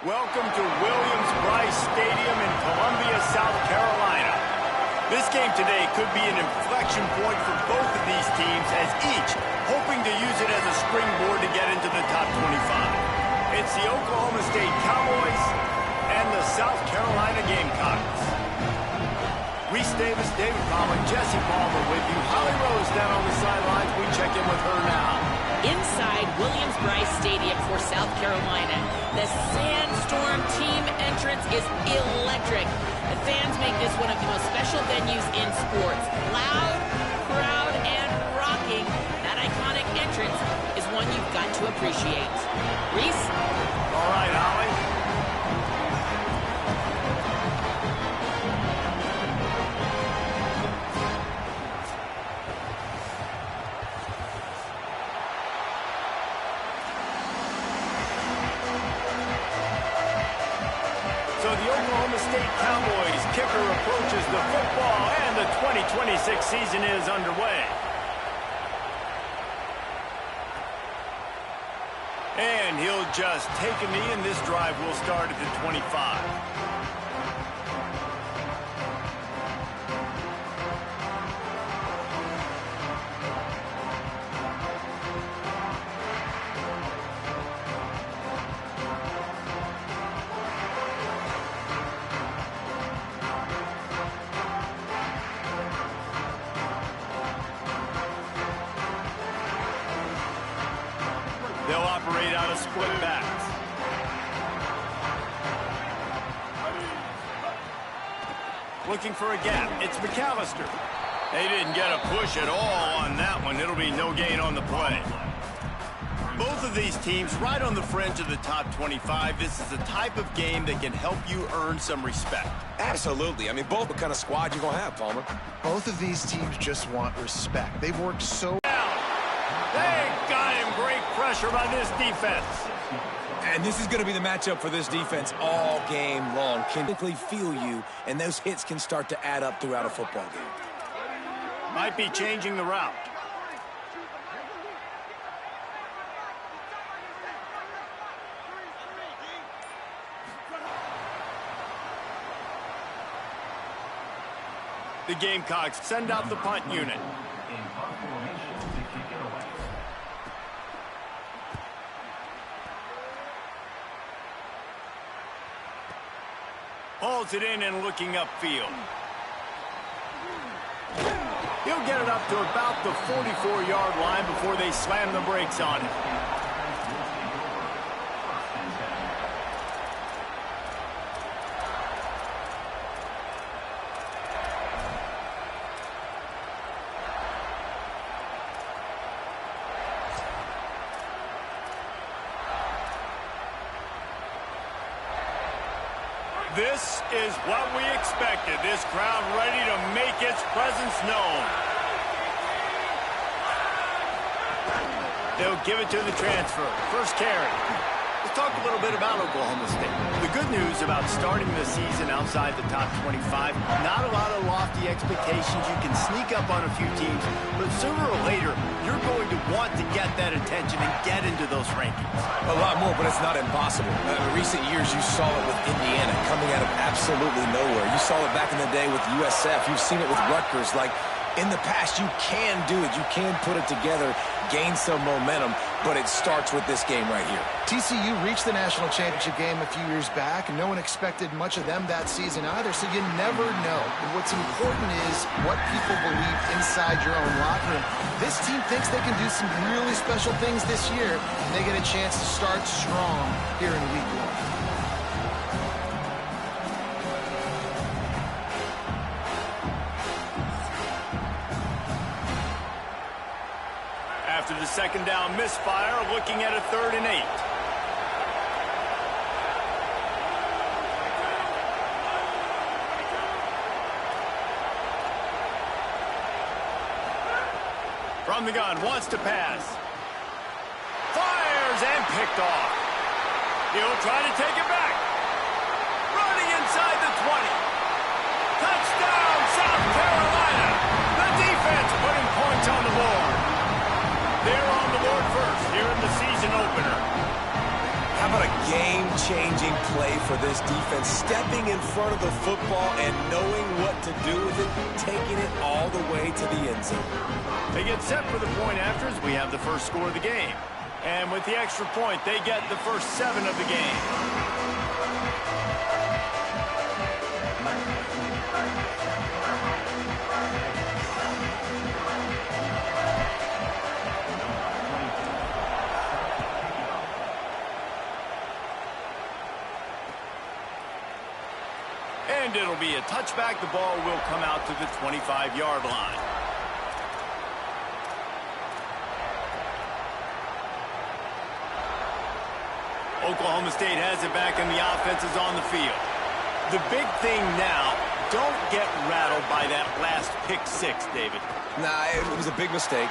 Welcome to Williams-Brice Stadium in Columbia, South Carolina. This game today could be an inflection point for both of these teams, as each hoping to use it as a springboard to get into the top 25. It's the Oklahoma State Cowboys and the South Carolina Gamecocks. Reese Davis, David Palmer, Jesse Palmer with you. Holly Rose down on the sidelines. We check in with her now. Inside Williams-Brice Stadium for South Carolina, the Sandstorm team entrance is electric. The fans make this one of the most special venues in sports. Loud, proud, and rocking. That iconic entrance is one you've got to appreciate. Reese? All right, Holly. So the Oklahoma State Cowboys kicker approaches the football, and the 2026 season is underway. And he'll just take a knee, and this drive will start at the 25. They'll operate out of split backs. Looking for a gap. It's McAllister. They didn't get a push at all on that one. It'll be no gain on the play. Both of these teams right on the fringe of the top 25. This is the type of game that can help you earn some respect. Absolutely. I mean, both what kind of squad you're going to have, Palmer. Both of these teams just want respect. They've worked so... They got him. Great pressure by this defense. And this is going to be the matchup for this defense all game long. Can quickly feel you, and those hits can start to add up throughout a football game. Might be changing the route. The Gamecocks send out the punt unit. Hauls it in and looking upfield. He'll get it up to about the 44-yard line before they slam the brakes on him. This is what we expected. This crowd ready to make its presence known. They'll give it to the transfer. First carry. Let's talk a little bit about Oklahoma State. The good news about starting the season outside the top 25, not a lot of lofty expectations. You can sneak up on a few teams, but sooner or later, you're going to want to get that attention and get into those rankings. A lot more, but it's not impossible. In recent years, you saw it with Indiana coming out of absolutely nowhere. You saw it back in the day with USF. You've seen it with Rutgers. Like, in the past, you can do it. You can put it together, gain some momentum, but it starts with this game right here. TCU reached the national championship game a few years back, and no one expected much of them that season either, so you never know. And what's important is what people believe inside your own locker room. This team thinks they can do some really special things this year, and they get a chance to start strong here in week 1. After the second down misfire, looking at a 3rd and 8. From the gun, wants to pass. Fires and picked off. He'll try to take it back. Running inside the 20. Touchdown, South Carolina. The defense putting points on the board. They're on the board first here in the season opener. How about a game game-changing play for this defense, stepping in front of the football and knowing what to do with it, taking it all the way to the end zone. They get set for the point afters. We have the first score of the game. And with the extra point, they get the first 7 of the game. And it'll be a touchback. The ball will come out to the 25-yard line. Oklahoma State has it back and the offense is on the field. The big thing now, don't get rattled by that last pick 6, David. Nah, it was a big mistake.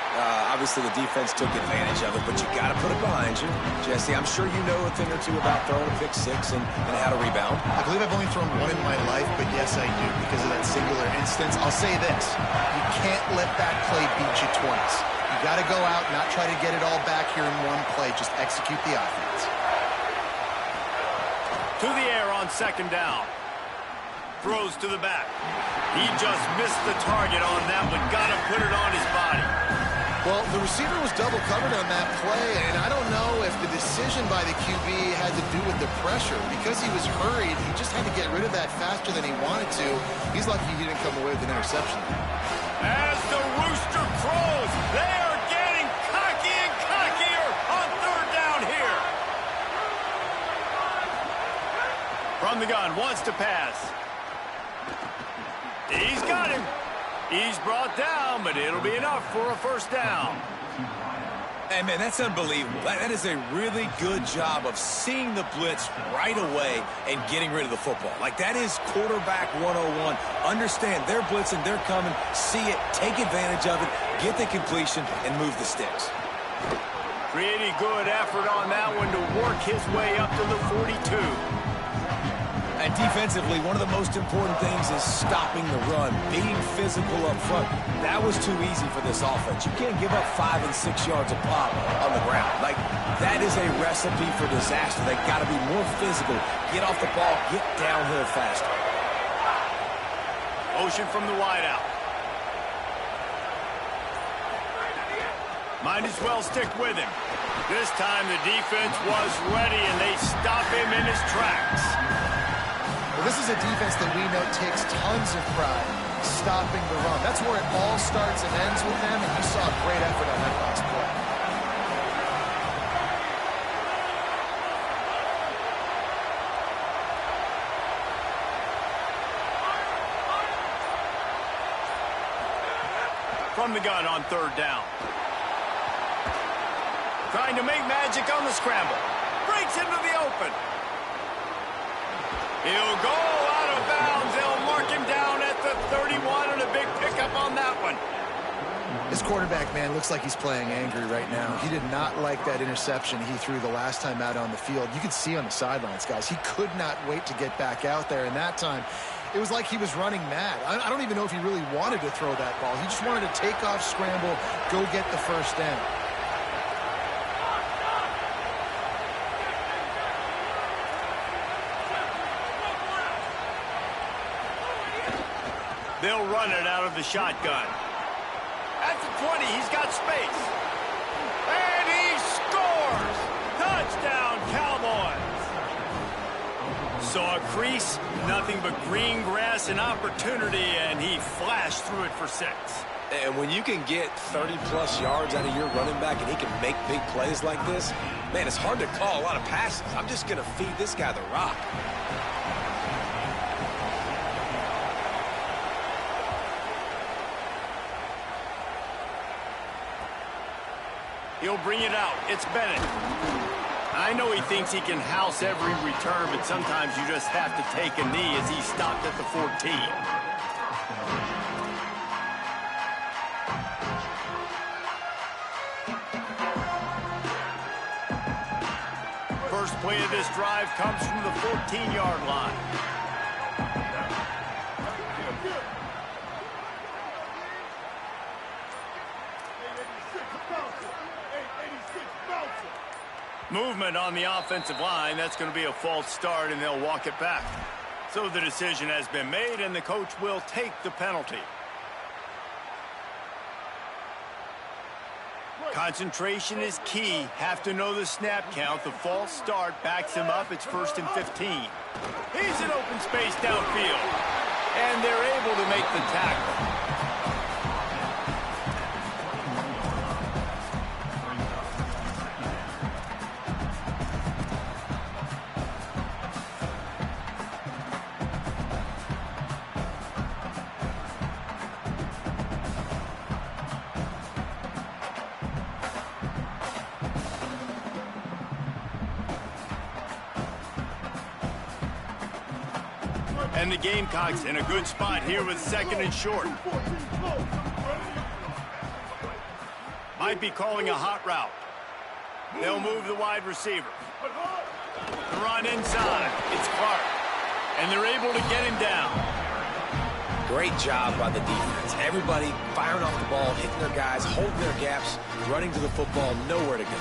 Obviously, the defense took advantage of it, but you got to put it behind you. Jesse, I'm sure you know a thing or two about throwing a pick 6 and how to rebound. I believe I've only thrown one in my life, but yes, I do because of that singular instance. I'll say this. You can't let that play beat you twice. You got to go out, not try to get it all back here in one play. Just execute the offense. To the air on second down. Throws to the back. He just missed the target on that one. Got to put it on his body. Well, the receiver was double covered on that play, and I don't know if the decision by the QB had to do with the pressure. Because he was hurried, he just had to get rid of that faster than he wanted to. He's lucky he didn't come away with an interception. As the rooster crows, they are getting cocky and cockier on third down here. From the gun, wants to pass. He's got him. He's brought down, but it'll be enough for a first down. Hey, man, that's unbelievable. That is a really good job of seeing the blitz right away and getting rid of the football. Like, that is quarterback 101. Understand, they're blitzing, they're coming. See it, take advantage of it, get the completion, and move the sticks. Pretty good effort on that one to work his way up to the 42. And defensively, one of the most important things is stopping the run, being physical up front. That was too easy for this offense. You can't give up 5 and 6 yards a pop on the ground. Like, that is a recipe for disaster. They got to be more physical, get off the ball, get downhill faster. Motion from the wideout. Might as well stick with him. This time the defense was ready and they stop him in his tracks. Well, this is a defense that we know takes tons of pride stopping the run. That's where it all starts and ends with them, and you saw a great effort on that last play. From the gun on third down. Trying to make magic on the scramble. Breaks into the open. He'll go out of bounds. They'll mark him down at the 31 and a big pickup on that one. This quarterback, man, looks like he's playing angry right now. He did not like that interception he threw the last time out on the field. You could see on the sidelines, guys, he could not wait to get back out there. And that time, it was like he was running mad. I don't even know if he really wanted to throw that ball. He just wanted to take off, scramble, go get the first down. They'll run it out of the shotgun. At the 20, he's got space. And he scores! Touchdown, Cowboys! Saw a crease, nothing but green grass and opportunity, and he flashed through it for 6. And when you can get 30-plus yards out of your running back and he can make big plays like this, man, it's hard to call a lot of passes. I'm just going to feed this guy the rock. He'll bring it out. It's Bennett. I know he thinks he can house every return, but sometimes you just have to take a knee as he stopped at the 14. First play of this drive comes from the 14-yard line. Movement on the offensive line. That's going to be a false start, and they'll walk it back. So the decision has been made, and the coach will take the penalty. Concentration is key. Have to know the snap count. The false start backs him up. It's 1st and 15. He's in open space downfield. And they're able to make the tackle. And the Gamecocks in a good spot here with 2nd and short. Might be calling a hot route. They'll move the wide receiver. The run inside. It's Clark. And they're able to get him down. Great job by the defense. Everybody firing off the ball, hitting their guys, holding their gaps, running to the football, nowhere to go.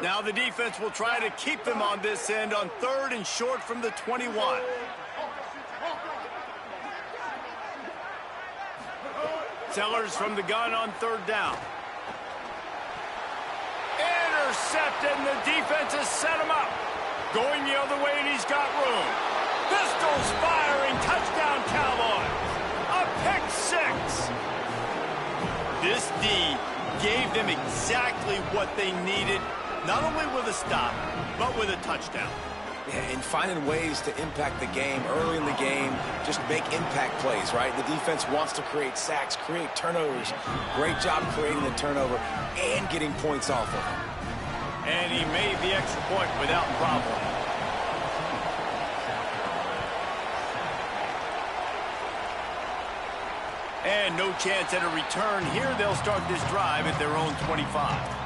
Now the defense will try to keep them on this end on 3rd and short from the 21. Sellers from the gun on 3rd down. Intercepted, and the defense has set him up. Going the other way, and he's got room. Pistols firing, touchdown Cowboys. A pick 6. This D gave them exactly what they needed. Not only with a stop, but with a touchdown. Yeah, and finding ways to impact the game early in the game, just make impact plays, right? The defense wants to create sacks, create turnovers. Great job creating the turnover and getting points off of it. And he made the extra point without problem. And no chance at a return here. They'll start this drive at their own 25.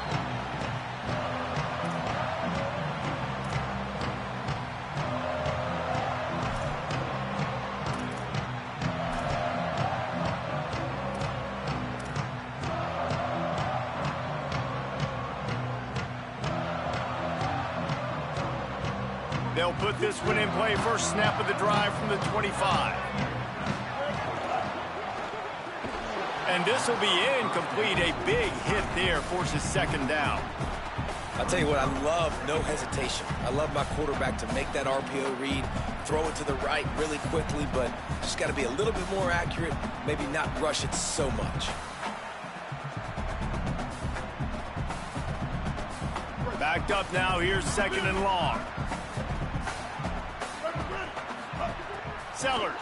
They'll put this one in play. First snap of the drive from the 25. And this will be incomplete. A big hit there forces 2nd down. I'll tell you what, I love no hesitation. I love my quarterback to make that RPO read, throw it to the right really quickly, but just got to be a little bit more accurate, maybe not rush it so much. Backed up now. Here's 2nd and long. Sellers.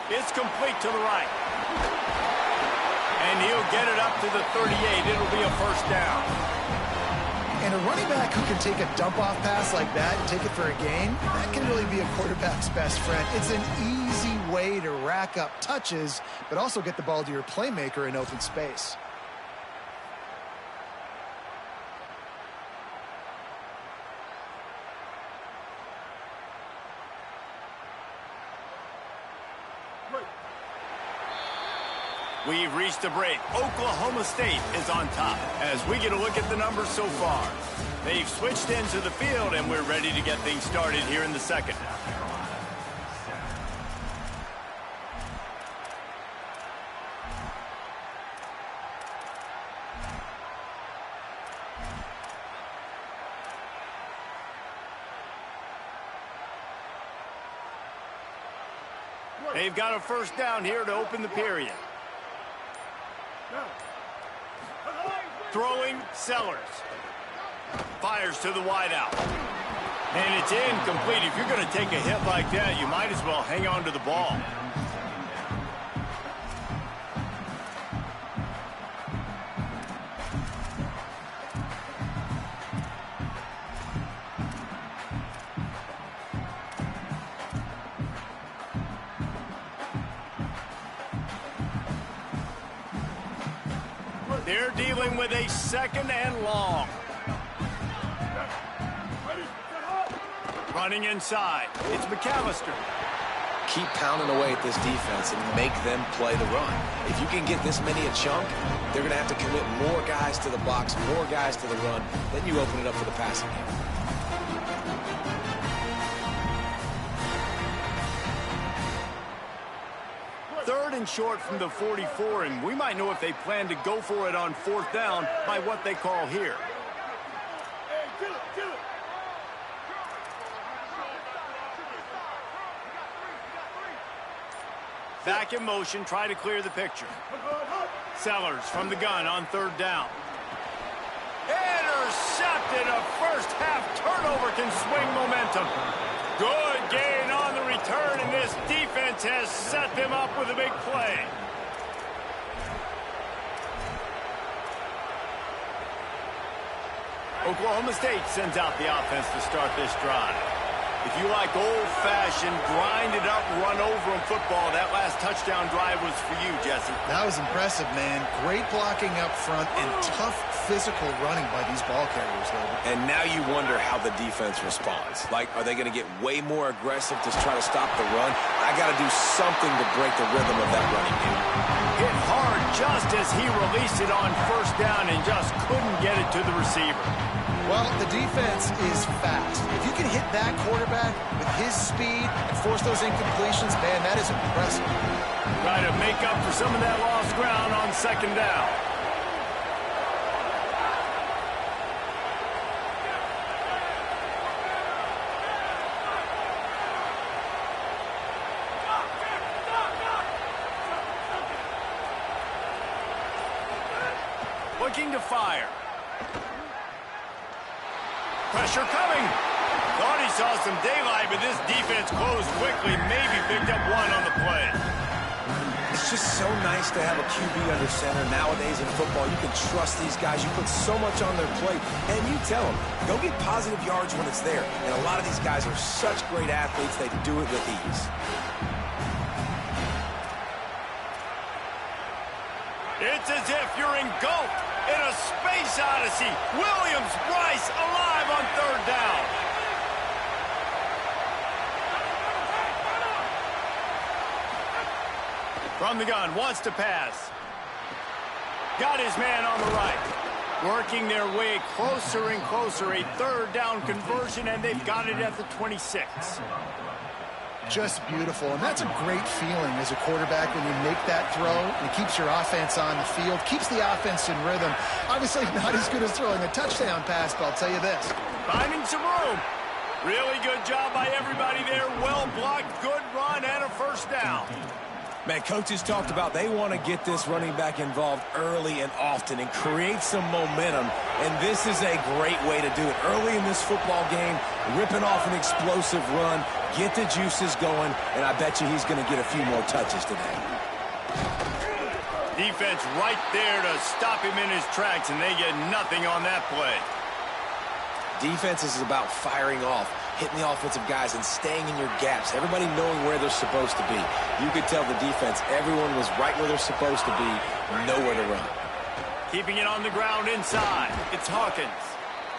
It's complete to the right. And he'll get it up to the 38. It'll be a 1st down. And a running back who can take a dump-off pass like that and take it for a gain, that can really be a quarterback's best friend. It's an easy way to rack up touches, but also get the ball to your playmaker in open space. We've reached a break. Oklahoma State is on top as we get a look at the numbers so far. They've switched into the field, and we're ready to get things started here in the 2nd. They've got a 1st down here to open the period. Throwing, Sellers. Fires to the wideout. And it's incomplete. If you're going to take a hit like that, you might as well hang on to the ball. They're dealing with a 2nd and long. Running inside. It's McAllister. keep pounding away at this defense and make them play the run. If you can get this many a chunk, they're going to have to commit more guys to the box, more guys to the run. Then you open it up for the passing game. Third and short from the 44, and we might know if they plan to go for it on fourth down by what they call here. Back in motion, try to clear the picture. Sellers from the gun on third down. Intercepted. A first half turnover can swing momentum. Good gain on the return, and this defense has set them up with a big play. Oklahoma State sends out the offense to start this drive. If you like old-fashioned, grind-it-up, run-over-'em football, that last touchdown drive was for you, Jesse. That was impressive, man. Great blocking up front and tough physical running by these ball carriers, David. And now you wonder how the defense responds. Like, are they going to get way more aggressive to try to stop the run? I got to do something to break the rhythm of that running game. Hit hard just as he released it on first down and just couldn't get it to the receiver. Well, the defense is fast. If you can hit that quarterback with his speed and force those incompletions, man, that is impressive. Try to make up for some of that lost ground on second down. Looking to fire. Pressure coming. Thought he saw some daylight, but this defense closed quickly. Maybe picked up one on the play. It's just so nice to have a QB under center. Nowadays in football, you can trust these guys. You put so much on their plate, and you tell them, go get positive yards when it's there. And a lot of these guys are such great athletes, they do it with ease. It's as if you're engulfed in a space odyssey. Williams-Brice alive on third down. From the gun, wants to pass. Got his man on the right. Working their way closer and closer. A third down conversion, and they've got it at the 26. Just beautiful, and that's a great feeling as a quarterback when you make that throw, and it keeps your offense on the field, keeps the offense in rhythm. Obviously not as good as throwing a touchdown pass, but I'll tell you this. Finding some room. Really good job by everybody there. Well blocked, good run, and a first down. Man, coaches talked about they want to get this running back involved early and often and create some momentum, and this is a great way to do it. Early in this football game, ripping off an explosive run, get the juices going, and I bet you he's going to get a few more touches today. Defense right there to stop him in his tracks, and they get nothing on that play. Defense is about firing off, hitting the offensive guys and staying in your gaps, everybody knowing where they're supposed to be. You could tell the defense, everyone was right where they're supposed to be, nowhere to run. Keeping it on the ground inside, it's Hawkins.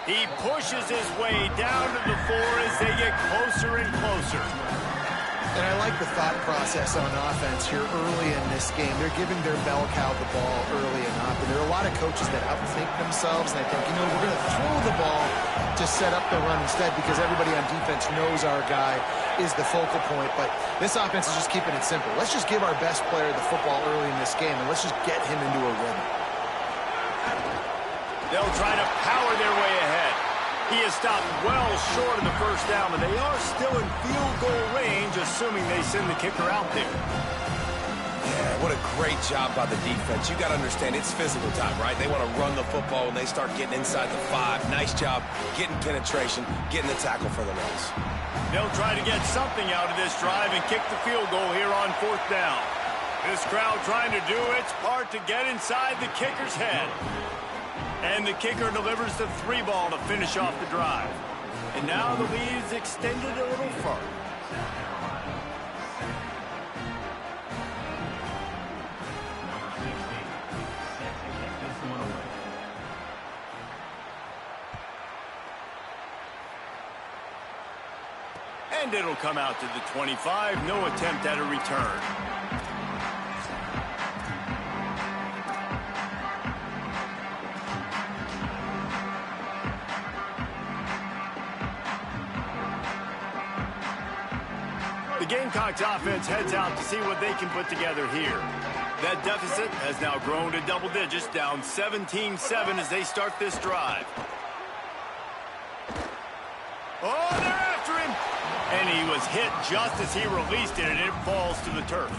He pushes his way down to the 4 as they get closer and closer. And I like the thought process on offense here early in this game. They're giving their bell cow the ball early and often. There are a lot of coaches that outthink themselves, and they think, you know, we're going to throw the ball to set up the run instead because everybody on defense knows our guy is the focal point. But this offense is just keeping it simple. Let's just give our best player the football early in this game, and let's just get him into a rhythm. They'll try to power their way ahead. He is stopped well short of the first down, but they are still in field goal range, assuming they send the kicker out there. Yeah, what a great job by the defense. You got to understand, it's physical time, right? They want to run the football when they start getting inside the 5. Nice job getting penetration, getting the tackle for the loss. They'll try to get something out of this drive and kick the field goal here on fourth down. This crowd trying to do its part to get inside the kicker's head. And the kicker delivers the 3 ball to finish off the drive. And now the lead is extended a little further. And And it'll come out to the 25. No attempt at a return. The Gamecocks offense heads out to see what they can put together here. That deficit has now grown to double digits, down 17-7 as they start this drive. Oh, they're after him! And he was hit just as he released it, and it falls to the turf.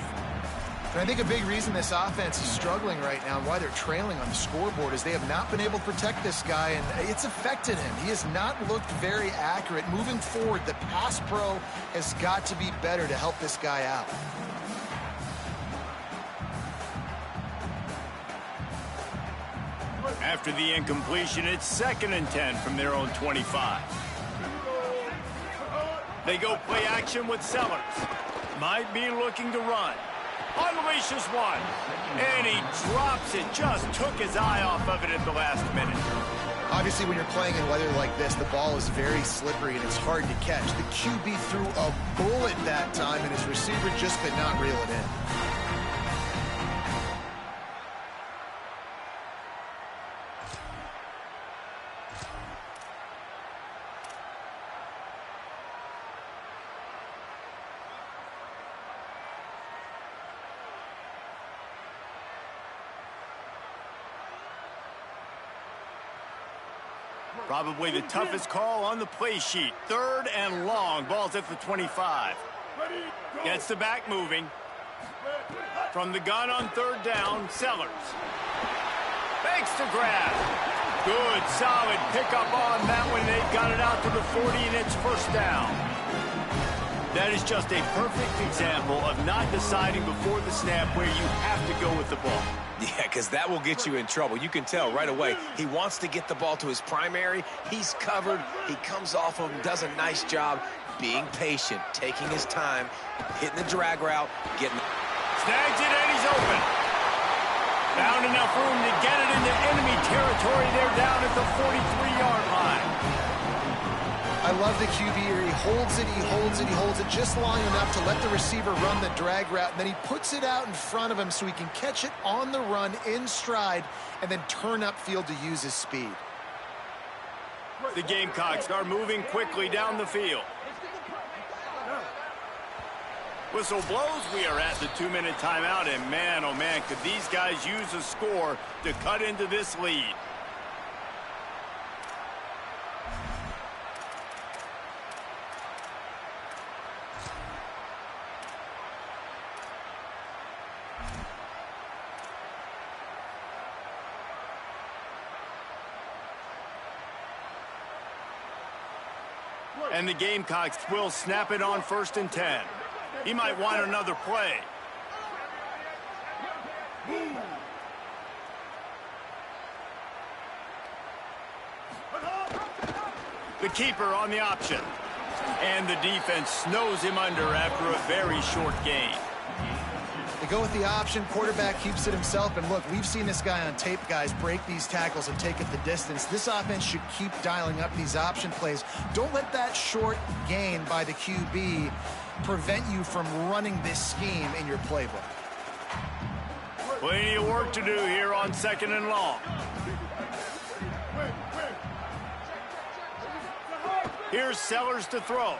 And I think a big reason this offense is struggling right now and why they're trailing on the scoreboard is they have not been able to protect this guy, and it's affected him. He has not looked very accurate. Moving forward, the pass pro has got to be better to help this guy out. After the incompletion, it's 2nd and 10 from their own 25. They go play action with Sellers. Might be looking to run. Unleashes one. And he drops it. Just took his eye off of it at the last minute. Obviously, when you're playing in weather like this, the ball is very slippery and it's hard to catch. The QB threw a bullet that time, and his receiver just could not reel it in. Probably the toughest call on the play sheet. 3rd and long. Ball's at the 25. Gets the back moving. From the gun on 3rd down, Sellers. Fakes the grab. Good, solid pickup on that one. They've got it out to the 40, and it's 1st down. That is just a perfect example of not deciding before the snap where you have to go with the ball. Yeah, because that will get you in trouble. You can tell right away. He wants to get the ball to his primary. He's covered. He comes off of him, does a nice job being patient, taking his time, hitting the drag route, getting... Snags it, and he's open. Found enough room to get it into enemy territory. They're down at the 43-yard line. I love the QB here. He holds it, he holds it, he holds it just long enough to let the receiver run the drag route, and then he puts it out in front of him so he can catch it on the run in stride and then turn upfield to use his speed. The Gamecocks are moving quickly down the field. Whistle blows. We are at the 2-minute timeout, and man, oh man, could these guys use a score to cut into this lead. And the Gamecocks will snap it on 1st and 10. He might want another play. The keeper on the option. And the defense snows him under after a very short gain. They go with the option. Quarterback keeps it himself. And look, we've seen this guy on tape, guys, break these tackles and take it the distance. This offense should keep dialing up these option plays. Don't let that short gain by the QB prevent you from running this scheme in your playbook. Plenty of work to do here on 2nd and long. Here's Sellers to throw.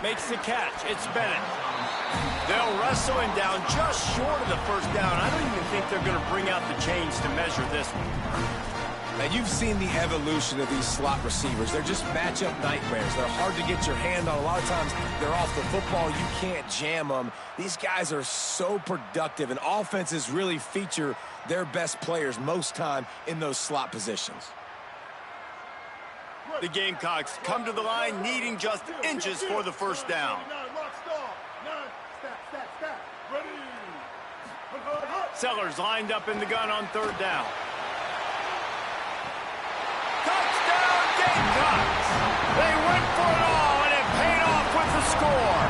Makes the catch. It's Bennett. They'll wrestle him down just short of the 1st down. I don't even think they're going to bring out the chains to measure this one. Now, you've seen the evolution of these slot receivers. They're just matchup nightmares. They're hard to get your hand on. A lot of times, they're off the football. You can't jam them. These guys are so productive, and offenses really feature their best players most time in those slot positions. The Gamecocks come to the line needing just inches for the 1st down. Sellers lined up in the gun on 3rd down. Touchdown Gamecocks! They went for it all, and it paid off with the score.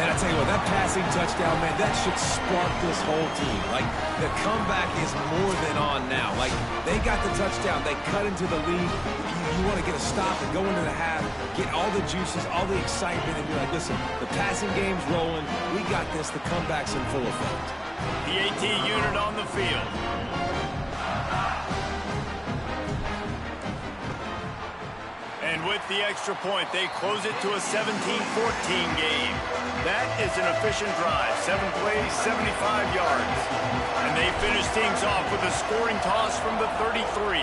And I tell you what, that passing touchdown, man, that should spark this whole team. Like, the comeback is more than on now. Like, they got the touchdown. They cut into the lead. You want to get a stop and go into the half, get all the juices, all the excitement, and be like, listen, the passing game's rolling. We got this. The comeback's in full effect. The AT unit on the field. And with the extra point, they close it to a 17-14 game. That is an efficient drive. 7 plays, 75 yards. And they finish things off with a scoring toss from the 33.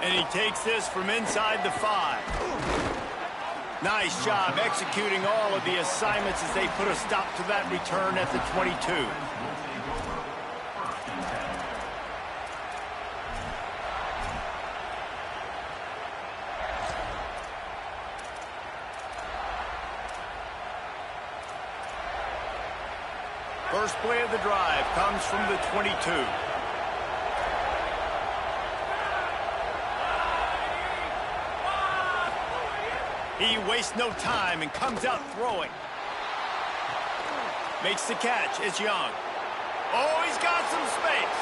And he takes this from inside the 5. Nice job executing all of the assignments as they put a stop to that return at the 22. First play of the drive comes from the 22. He wastes no time and comes out throwing. Makes the catch. It's Young. Oh, he's got some space.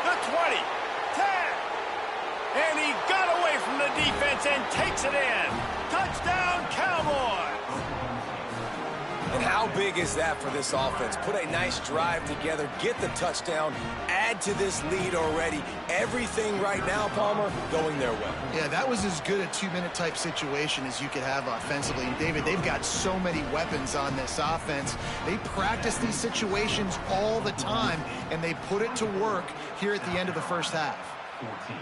The 20, 10. And he got away from the defense and takes it in. Touchdown, Cowboys. And how big is that for this offense? Put a nice drive together, get the touchdown, add to this lead already. Everything right now, Palmer, going their way. Yeah, that was as good a 2-minute type situation as you could have offensively. And David, they've got so many weapons on this offense. They practice these situations all the time, and they put it to work here at the end of the first half. 14.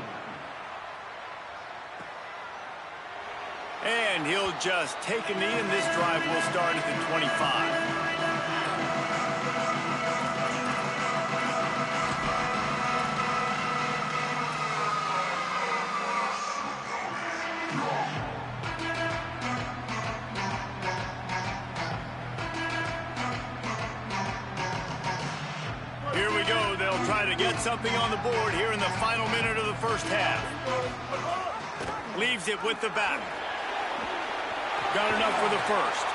And he'll just take a knee, and this drive will start at the 25. Here we go. They'll try to get something on the board here in the final minute of the first half. Leaves it with the back. Got enough for the first.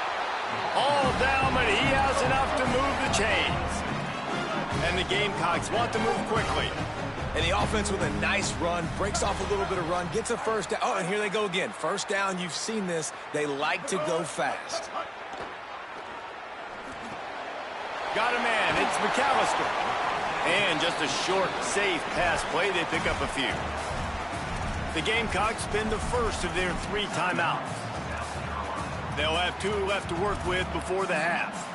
All down, but he has enough to move the chains. And the Gamecocks want to move quickly. And the offense with a nice run, breaks off a little bit of run, gets a first down. Oh, and here they go again. First down, you've seen this. They like to go fast. Got a man, it's McAllister. And just a short, safe pass play, they pick up a few. The Gamecocks spend the first of their 3 timeouts. They'll have 2 left to work with before the half.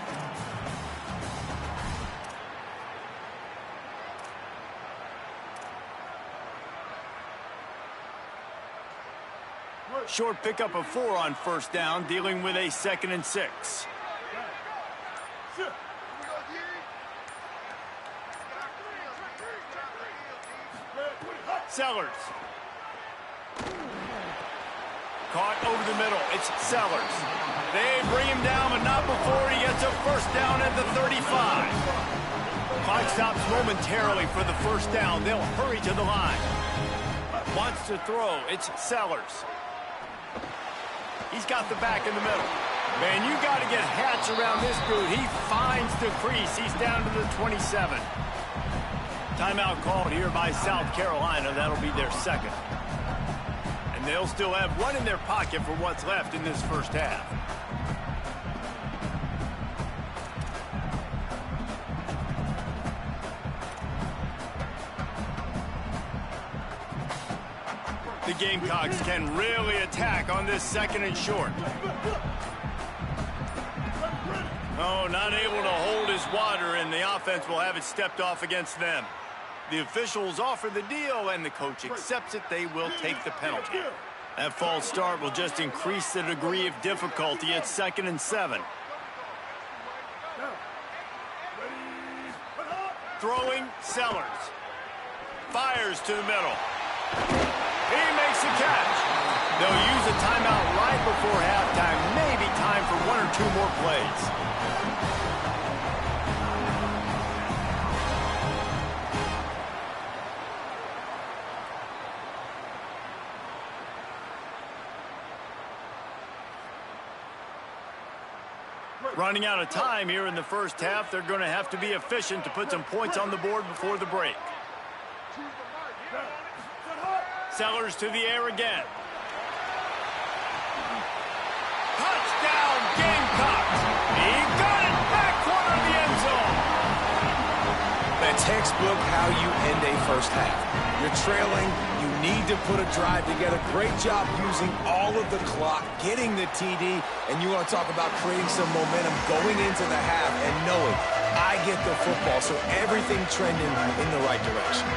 Short pickup of 4 on first down, dealing with a 2nd and 6. Sellers. Caught over the middle. It's Sellers. They bring him down, but not before he gets a first down at the 35. Clock stops momentarily for the first down. They'll hurry to the line. Wants to throw. It's Sellers. He's got the back in the middle. Man, you got to get Hatch around this dude. He finds the crease. He's down to the 27. Timeout called here by South Carolina. That'll be their 2nd. And they'll still have 1 in their pocket for what's left in this first half. The Gamecocks can really attack on this 2nd and short. Oh, not able to hold his water, and the offense will have it stepped off against them. The officials offer the deal, and the coach accepts it. They will take the penalty. That false start will just increase the degree of difficulty. It's 2nd and 7. Throwing, Sellers. Fires to the middle. He makes the catch. They'll use a timeout right before halftime. Maybe time for 1 or 2 more plays. Running out of time here in the first half, they're going to have to be efficient to put some points on the board before the break. Sellers to the air again. Touchdown, Gamecocks! He got it back corner of the end zone. That textbook how you end a first half. You're trailing, you need to put a drive together. Great job using all of the clock, getting the TD, and you want to talk about creating some momentum going into the half and knowing I get the football, so everything trending in the right direction.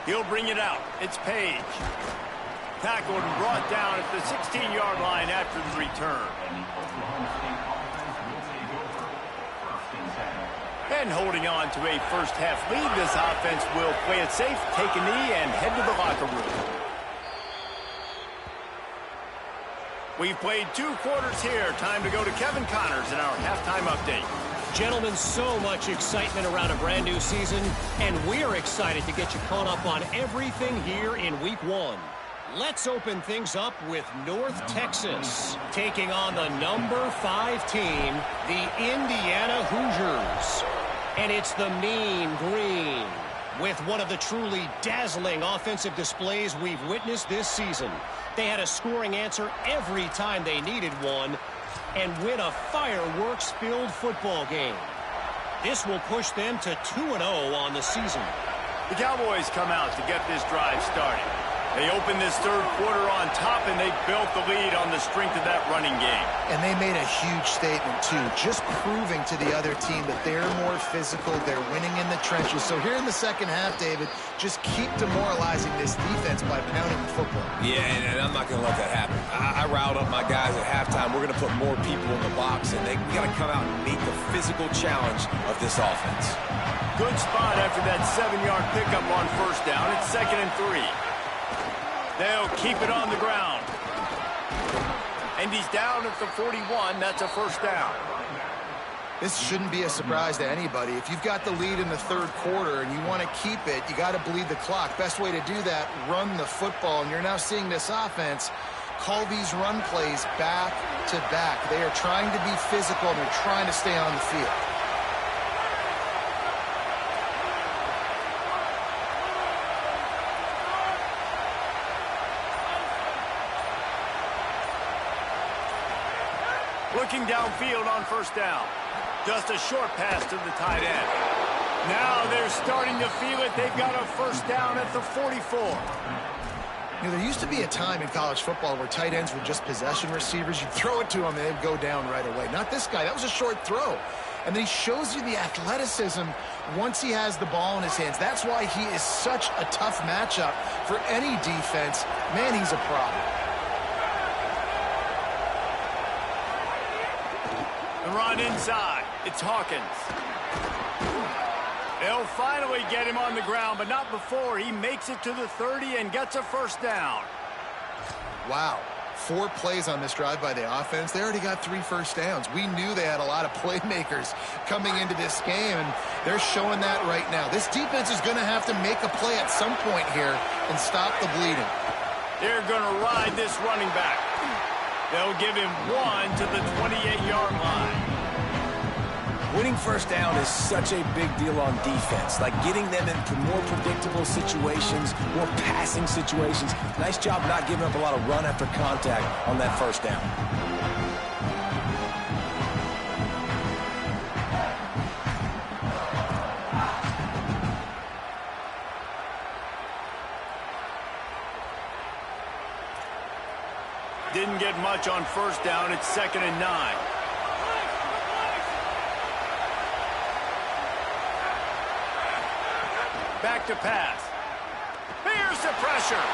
He'll bring it out. It's Page. Tackled and brought down at the 16-yard line after the return. And holding on to a first-half lead, this offense will play it safe, take a knee, and head to the locker room. We've played 2 quarters here. Time to go to Kevin Connors in our halftime update. Gentlemen, so much excitement around a brand new season, and we're excited to get you caught up on everything here in Week 1. Let's open things up with North Texas, taking on the number 5 team, the Indiana Hoosiers. And it's the Mean Green, with one of the truly dazzling offensive displays we've witnessed this season. They had a scoring answer every time they needed one, and win a fireworks-filled football game. This will push them to 2-0 on the season. The Cowboys come out to get this drive started. They open this third quarter on top, and they built the lead on the strength of that running game. And they made a huge statement, too, just proving to the other team that they're more physical, they're winning in the trenches. So here in the second half, David, just keep demoralizing this defense by pounding the football. Yeah, and I'm not going to let that happen. I riled up my guys at halftime. We're going to put more people in the box, and we got to come out and meet the physical challenge of this offense. Good spot after that 7-yard pickup on first down. It's 2nd and 3. They'll keep it on the ground. And he's down at the 41. That's a first down. This shouldn't be a surprise to anybody. If you've got the lead in the third quarter and you want to keep it, you got to bleed the clock. Best way to do that, run the football. And you're now seeing this offense call these run plays back to back. They are trying to be physical, and they're trying to stay on the field. Looking downfield on first down. Just a short pass to the tight end. Now they're starting to feel it. They've got a first down at the 44. You know, there used to be a time in college football where tight ends were just possession receivers. You'd throw it to them, and they'd go down right away. Not this guy. That was a short throw. And then he shows you the athleticism once he has the ball in his hands. That's why he is such a tough matchup for any defense. Man, he's a problem. The run inside. It's Hawkins. They'll finally get him on the ground, but not before he makes it to the 30 and gets a first down. Wow. 4 plays on this drive by the offense. They already got 3 first downs. We knew they had a lot of playmakers coming into this game, and they're showing that right now. This defense is going to have to make a play at some point here and stop the bleeding. They're going to ride this running back. They'll give him 1 to the 28-yard line. Winning first down is such a big deal on defense, like getting them into more predictable situations, more passing situations. Nice job not giving up a lot of run after contact on that first down. Didn't get much on first down. It's 2nd and 9. Back to pass. Here's the pressure.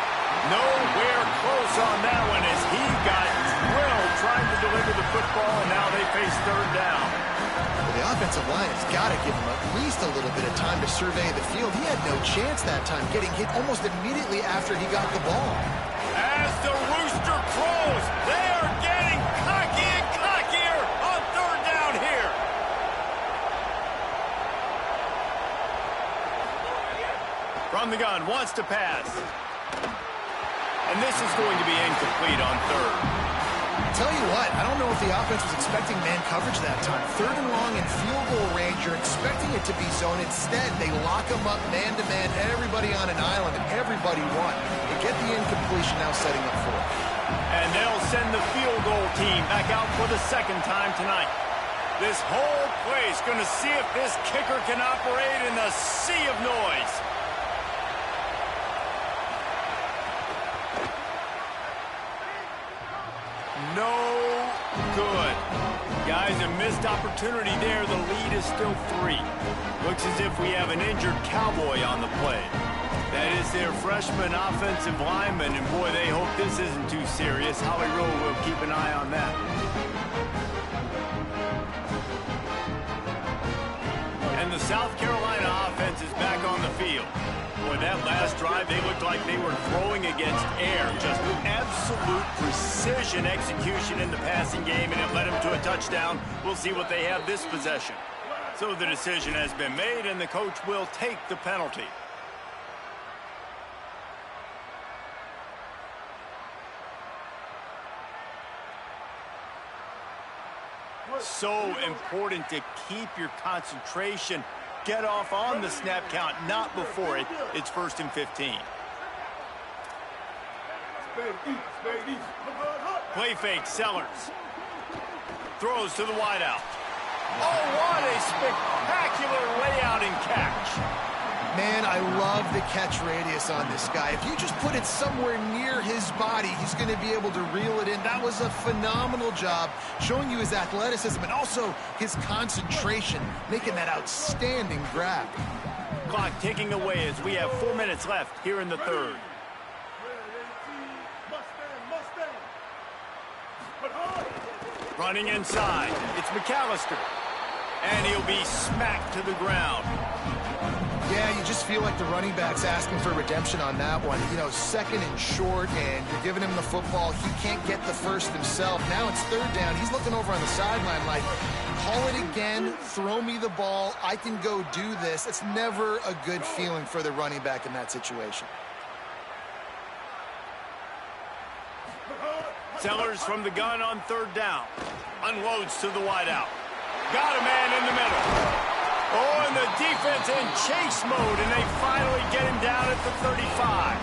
Nowhere close on that one as he got drilled trying to deliver the football, and now they face third down. Well, the offensive line has got to give him at least a little bit of time to survey the field. He had no chance that time, getting hit almost immediately after he got the ball. As the rooster crows, they are getting cocky and cockier on third down here. From the gun, wants to pass. And this is going to be incomplete on third. Tell you what, I don't know if the offense was expecting man coverage that time. Third and long in field goal range, you're expecting it to be zone. Instead, they lock them up man-to-man, everybody on an island, and everybody won. They get the incompletion now setting up for it. And they'll send the field goal team back out for the second time tonight. This whole place going to see if this kicker can operate in the sea of noise. No good. Guys, a missed opportunity there. The lead is still 3. Looks as if we have an injured Cowboy on the play. That is their freshman offensive lineman, and boy, they hope this isn't too serious. Holly Rowe will keep an eye on that. And the South Carolina offense is back on the field. Boy, that last drive, they looked like they were throwing against air. Just absolute precision execution in the passing game, and it led them to a touchdown. We'll see what they have this possession. So the decision has been made, and the coach will take the penalty. So important to keep your concentration. Get off on the snap count, not before it. It's 1st and 15. Play fake, Sellers. Throws to the wideout. Oh, what a spectacular layout and catch. Man, I love the catch radius on this guy. If you just put it somewhere near his body, he's going to be able to reel it in. That was a phenomenal job, showing you his athleticism and also his concentration, making that outstanding grab. Clock ticking away as we have 4 minutes left here in the third. Running inside, it's McAllister. And he'll be smacked to the ground. Yeah, you just feel like the running back's asking for redemption on that one. You know, 2nd and short, and you're giving him the football. He can't get the first himself. Now it's 3rd down. He's looking over on the sideline like, call it again, throw me the ball, I can go do this. It's never a good feeling for the running back in that situation. Sellers from the gun on 3rd down. Unloads to the wideout. Got a man in the middle. Oh, and the defense in chase mode, and they finally get him down at the 35.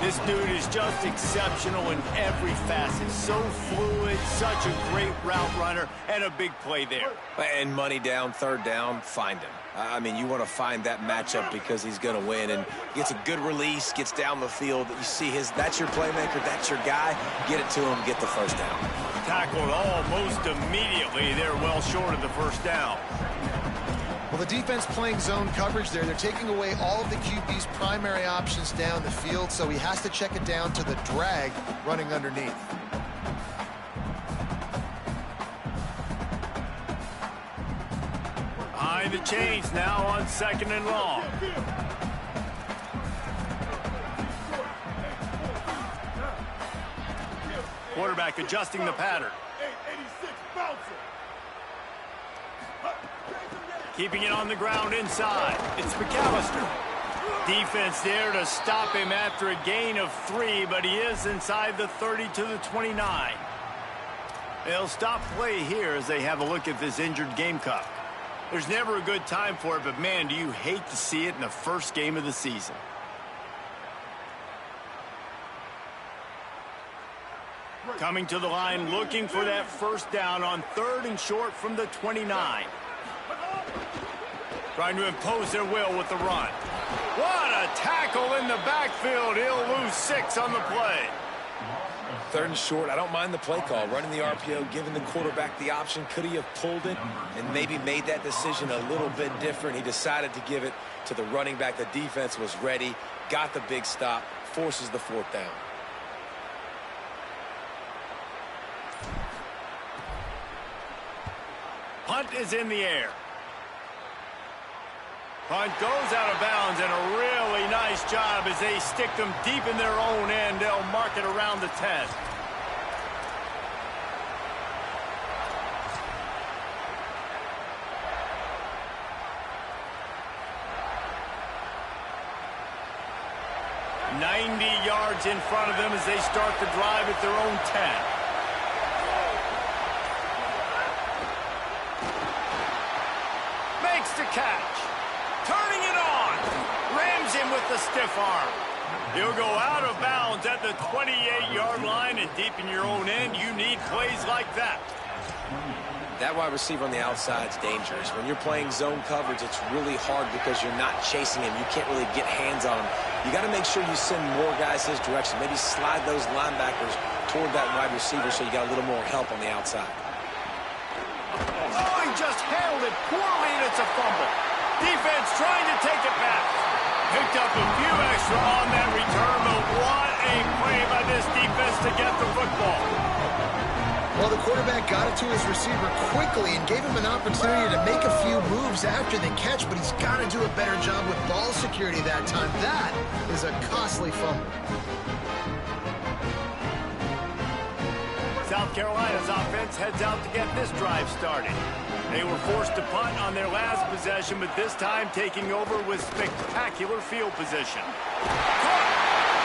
This dude is just exceptional in every facet. So fluid, such a great route runner, and a big play there. And money down, 3rd down, find him. I mean, you want to find that matchup because he's going to win, and gets a good release, gets down the field. You see that's your playmaker, that's your guy. Get it to him, get the 1st down. Tackled almost immediately. They're well short of the 1st down. Well, the defense playing zone coverage there. They're taking away all of the QB's primary options down the field, so he has to check it down to the drag running underneath. Behind the chains now on 2nd and long. Quarterback adjusting the pattern. Keeping it on the ground inside. It's McAllister. Defense there to stop him after a gain of 3, but he is inside the 30 to the 29. They'll stop play here as they have a look at this injured Gamecock. There's never a good time for it, but man, do you hate to see it in the first game of the season. Coming to the line, looking for that 1st down on 3rd and short from the 29. Trying to impose their will with the run. What a tackle in the backfield. He'll lose 6 on the play. 3rd and short, I don't mind the play call. Running the RPO, giving the quarterback the option. Could he have pulled it and maybe made that decision a little bit different? He decided to give it to the running back. The defense was ready, got the big stop, forces the 4th down. Punt is in the air. Punt goes out of bounds, and a really nice job as they stick them deep in their own end. They'll mark it around the 10. 90 yards in front of them as they start the drive at their own 10. Makes the catch. Turning it on. Rams him with the stiff arm. He'll go out of bounds at the 28-yard line, and deep in your own end, you need plays like that. That wide receiver on the outside is dangerous. When you're playing zone coverage, it's really hard because you're not chasing him. You can't really get hands on him. You got to make sure you send more guys his direction. Maybe slide those linebackers toward that wide receiver so you got a little more help on the outside. Oh, he just handled it poorly, and it's a fumble. Defense trying to take it back. Picked up a few extra on that return, but what a play by this defense to get the football. Well, the quarterback got it to his receiver quickly and gave him an opportunity to make a few moves after the catch, but he's got to do a better job with ball security that time. That is a costly fumble. South Carolina's offense heads out to get this drive started. They were forced to punt on their last possession, but this time taking over with spectacular field position.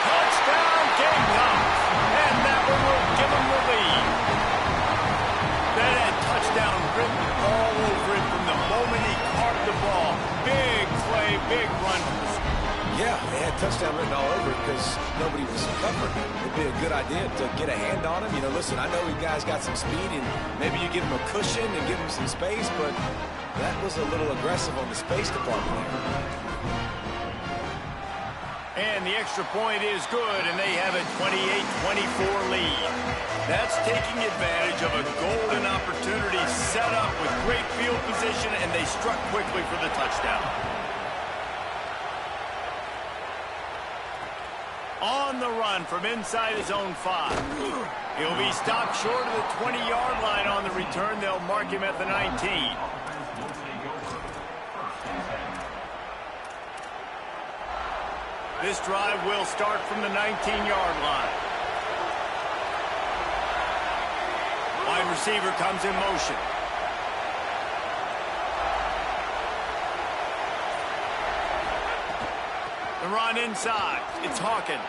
Touchdown, Gamecocks! And that one will give them the lead. That had touchdown written all over it from the moment he caught the ball. Big play, big run. Yeah, they had touchdown written all over it because nobody was covering. It'd be a good idea to get a hand on him. You know, listen, I know you guys got some speed, and maybe you give him a cushion and give him some space, but that was a little aggressive on the space department there. And the extra point is good, and they have a 28-24 lead. That's taking advantage of a golden opportunity set up with great field position, and they struck quickly for the touchdown. On the run from inside his own 5. He'll be stopped short of the 20-yard line on the return. They'll mark him at the 19. This drive will start from the 19-yard line. Wide receiver comes in motion. The run inside. It's Hawkins.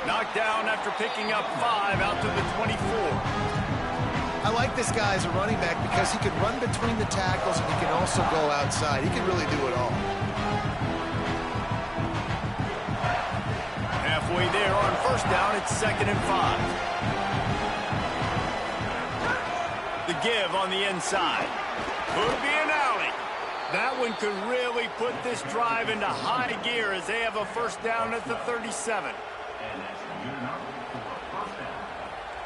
Knocked down after picking up 5 out to the 24. I like this guy as a running back because he can run between the tackles and he can also go outside. He can really do it all. Halfway there on first down, it's 2nd and 5. The give on the inside. Could be an alley. That one could really put this drive into high gear as they have a first down at the 37.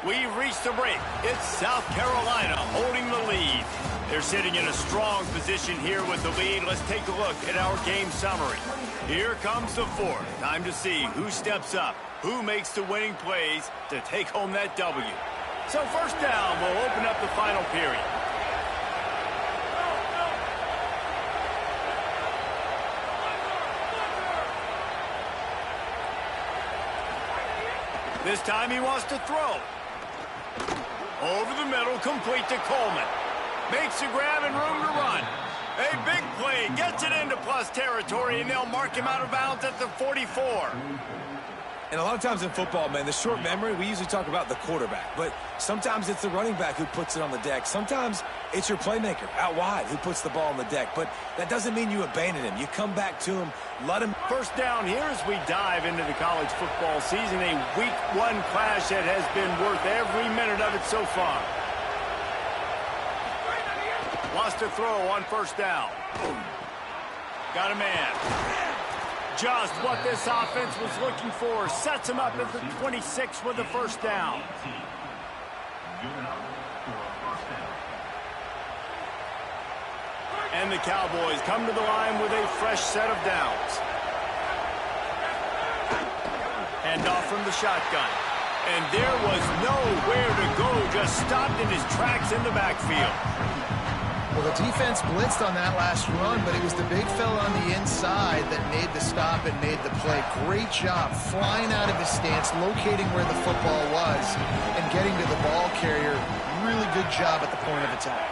We've reached the break. It's South Carolina holding the lead. They're sitting in a strong position here with the lead. Let's take a look at our game summary. Here comes the fourth. Time to see who steps up, who makes the winning plays to take home that W. So first down will open up the final period. This time he wants to throw. Over the middle, complete to Coleman. Makes a grab and room to run. A big play, gets it into plus territory, and they'll mark him out of bounds at the 44. And a lot of times in football, man, the short memory, we usually talk about the quarterback. But sometimes it's the running back who puts it on the deck. Sometimes it's your playmaker out wide who puts the ball on the deck. But that doesn't mean you abandon him. You come back to him, let him. First down here as we dive into the college football season. A week 1 clash that has been worth every minute of it so far. Lost a throw on first down. Got a man. Just what this offense was looking for. Sets him up at the 26 with the first down. And the Cowboys come to the line with a fresh set of downs. Hand off from the shotgun. And there was nowhere to go. Just stopped in his tracks in the backfield. Well, the defense blitzed on that last run, but it was the big fella on the inside that made the stop and made the play. Great job flying out of his stance, locating where the football was, and getting to the ball carrier. Really good job at the point of attack.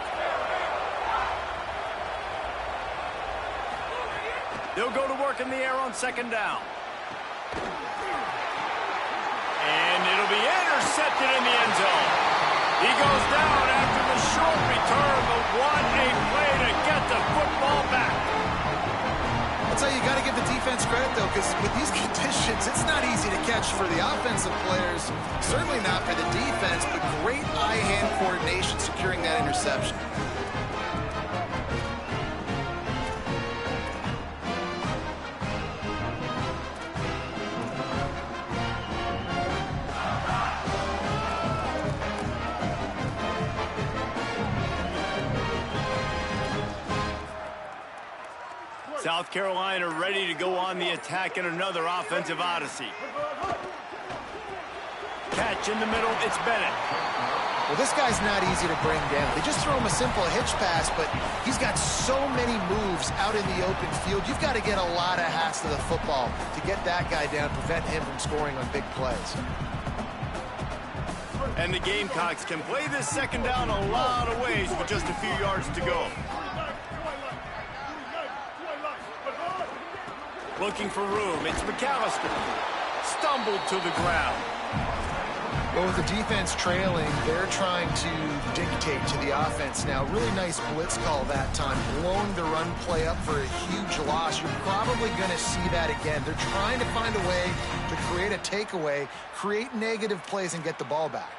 They'll go to work in the air on second down. It'll be intercepted in the end zone. He goes down after the short return, but what a play to get the football back. I'll tell you, you got to give the defense credit, though, because with these conditions, it's not easy to catch for the offensive players. Certainly not for the defense, but great eye-hand coordination securing that interception. South Carolina ready to go on the attack in another offensive odyssey. Catch in the middle, it's Bennett. Well, this guy's not easy to bring down. They just throw him a simple hitch pass, but he's got so many moves out in the open field. You've got to get a lot of hats to the football to get that guy down, prevent him from scoring on big plays. And the Gamecocks can play this second down a lot of ways with just a few yards to go. Looking for room, it's McAllister. Stumbled to the ground. Well, with the defense trailing, they're trying to dictate to the offense now. Really nice blitz call that time, blowing the run play up for a huge loss. You're probably going to see that again. They're trying to find a way to create a takeaway, create negative plays, and get the ball back.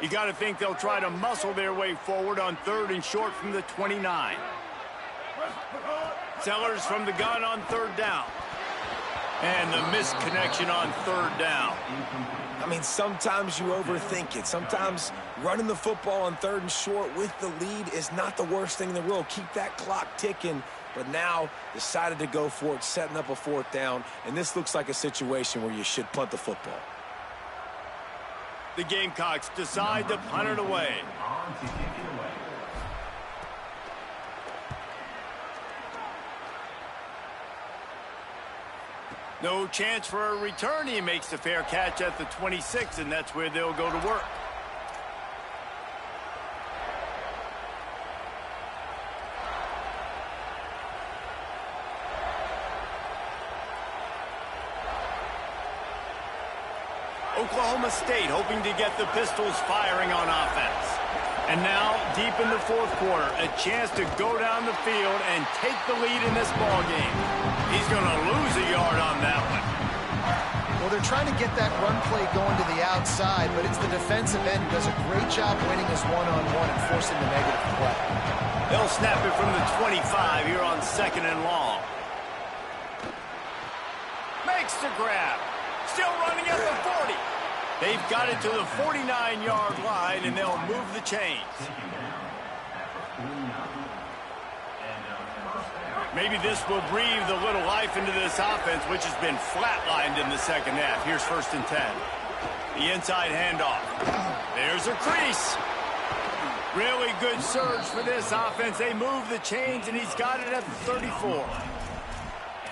You got to think they'll try to muscle their way forward on 3rd and short from the 29. Sellers from the gun on 3rd down. And the missed connection on 3rd down. I mean, sometimes you overthink it. Sometimes running the football on 3rd and short with the lead is not the worst thing in the world. Keep that clock ticking. But now decided to go for it, setting up a 4th down. And this looks like a situation where you should punt the football. The Gamecocks decide to punt it away. No chance for a return. He makes the fair catch at the 26, and that's where they'll go to work. Oklahoma State hoping to get the Pistols firing on offense. And now, deep in the 4th quarter, a chance to go down the field and take the lead in this ballgame. He's going to lose a yard on that one. Well, they're trying to get that run play going to the outside, but it's the defensive end who does a great job winning his one-on-one and forcing the negative play. They'll snap it from the 25 here on 2nd and long. Makes the grab. Still running at the 40. They've got it to the 49-yard line, and they'll move the chains. Maybe this will breathe a little life into this offense, which has been flatlined in the second half. Here's 1st and 10. The inside handoff. There's a crease. Really good surge for this offense. They move the chains, and he's got it at the 34.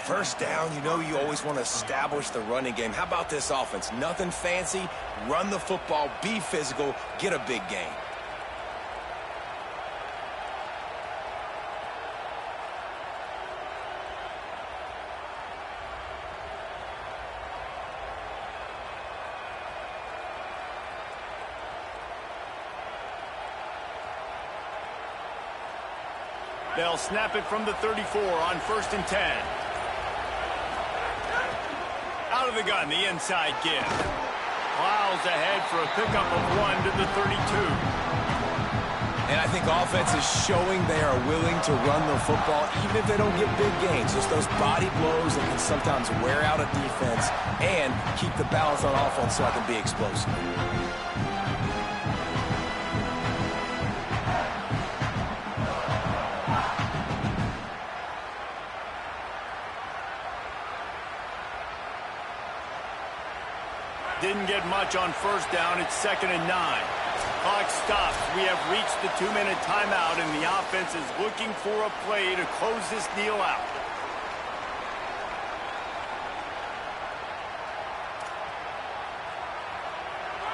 1st down, you know you always want to establish the running game. How about this offense? Nothing fancy. Run the football, be physical, get a big gain. They'll snap it from the 34 on 1st and 10. Out of the gun, the inside give. Plows ahead for a pickup of 1 to the 32. And I think offense is showing they are willing to run the football, even if they don't get big gains. Just those body blows that can sometimes wear out a defense and keep the balance on offense so I can be explosive. Didn't get much on 1st down. It's 2nd and 9. Clock stops. We have reached the 2-minute timeout, and the offense is looking for a play to close this deal out.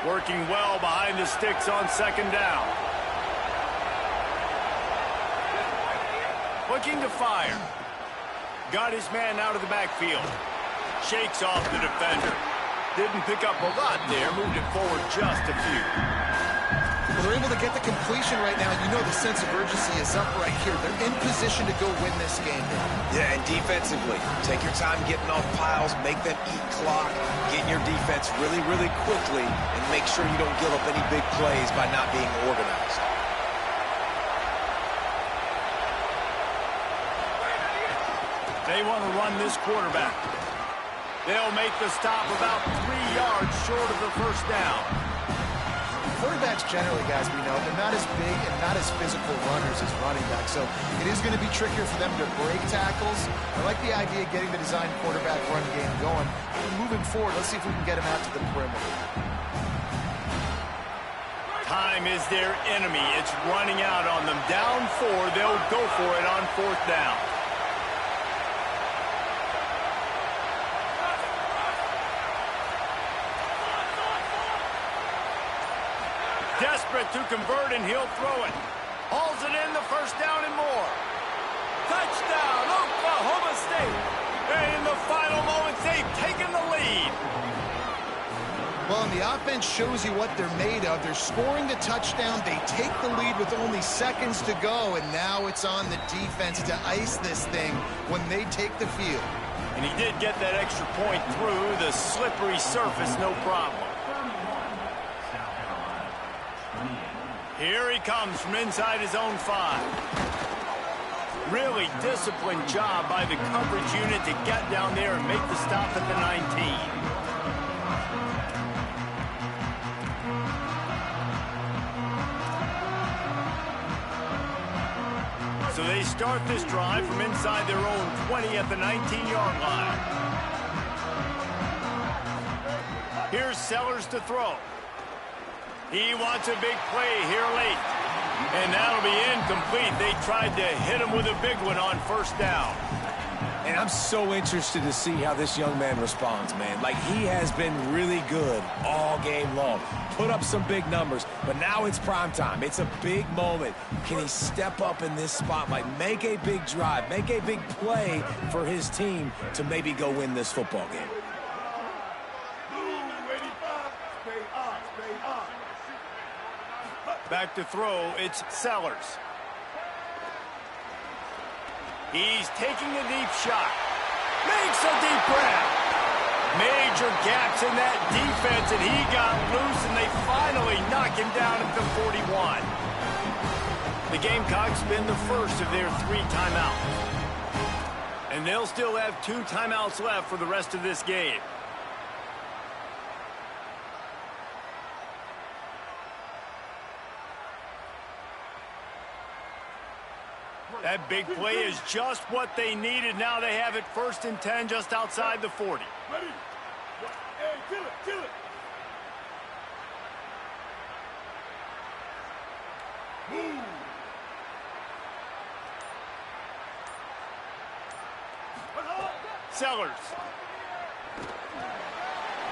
Working well behind the sticks on second down. Looking to fire. Got his man out of the backfield. Shakes off the defender. Didn't pick up a lot there. Moved it forward just a few. Well, they're able to get the completion right now. You know the sense of urgency is up right here. They're in position to go win this game. Yeah, and defensively, take your time getting off piles, make them eat clock, get in your defense really, really quickly, and make sure you don't give up any big plays by not being organized. They want to run this quarterback. They'll make the stop about 3 yards short of the first down. Quarterbacks generally, guys, we know, they're not as big and not as physical runners as running backs, so it is going to be trickier for them to break tackles. I like the idea of getting the design quarterback run game going. Moving forward, let's see if we can get him out to the perimeter. Time is their enemy. It's running out on them. Down 4, they'll go for it on fourth down. Desperate to convert, and he'll throw it. Hauls it in, the first down and more. Touchdown, Oklahoma State. And in the final moments, they've taken the lead. Well, and the offense shows you what they're made of. They're scoring the touchdown. They take the lead with only seconds to go, and now it's on the defense to ice this thing when they take the field. And he did get that extra point through the slippery surface, no problem. Here he comes from inside his own 5. Really disciplined job by the coverage unit to get down there and make the stop at the 19. So they start this drive from inside their own 20 at the 19-yard line. Here's Sellers to throw. He wants a big play here late. And that'll be incomplete. They tried to hit him with a big one on first down. And I'm so interested to see how this young man responds, man. Like, he has been really good all game long. Put up some big numbers, but now it's prime time. It's a big moment. Can he step up in this spotlight, make a big drive, make a big play for his team to maybe go win this football game? Back to throw, it's Sellers. He's taking a deep shot. Makes a deep grab. Major gaps in that defense, and he got loose, and they finally knock him down at the 41. The Gamecocks spend the first of their 3 timeouts. And they'll still have 2 timeouts left for the rest of this game. That big play is just what they needed. Now they have it 1st and 10 just outside the 40. Ready? Hey, kill it, kill it. Move. Sellers.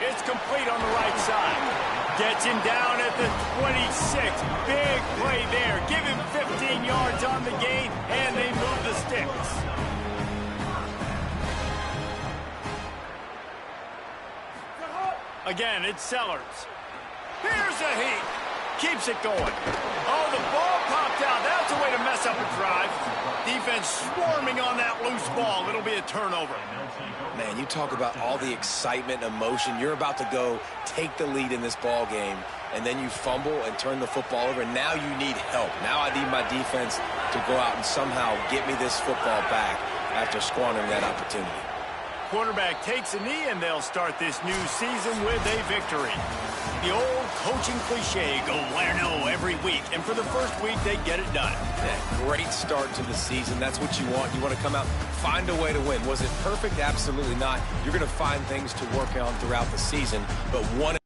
It's complete on the right side. Gets him down at the 26. Big play there. Give him 15 yards on the gain, and they move the sticks. Again, it's Sellers. Here's a heat. Keeps it going. Oh, the ball popped out. That's a way to mess up a drive. Defense swarming on that loose ball. It'll be a turnover. Man, you talk about all the excitement and emotion. You're about to go take the lead in this ball game, and then you fumble and turn the football over. Now you need help. Now I need my defense to go out and somehow get me this football back after squandering that opportunity. Quarterback takes a knee, and they'll start this new season with a victory. The old coaching cliche, go win or no every week. And for the first week, they get it done. Yeah, great start to the season. That's what you want. You want to come out, find a way to win. Was it perfect? Absolutely not. You're going to find things to work on throughout the season. But one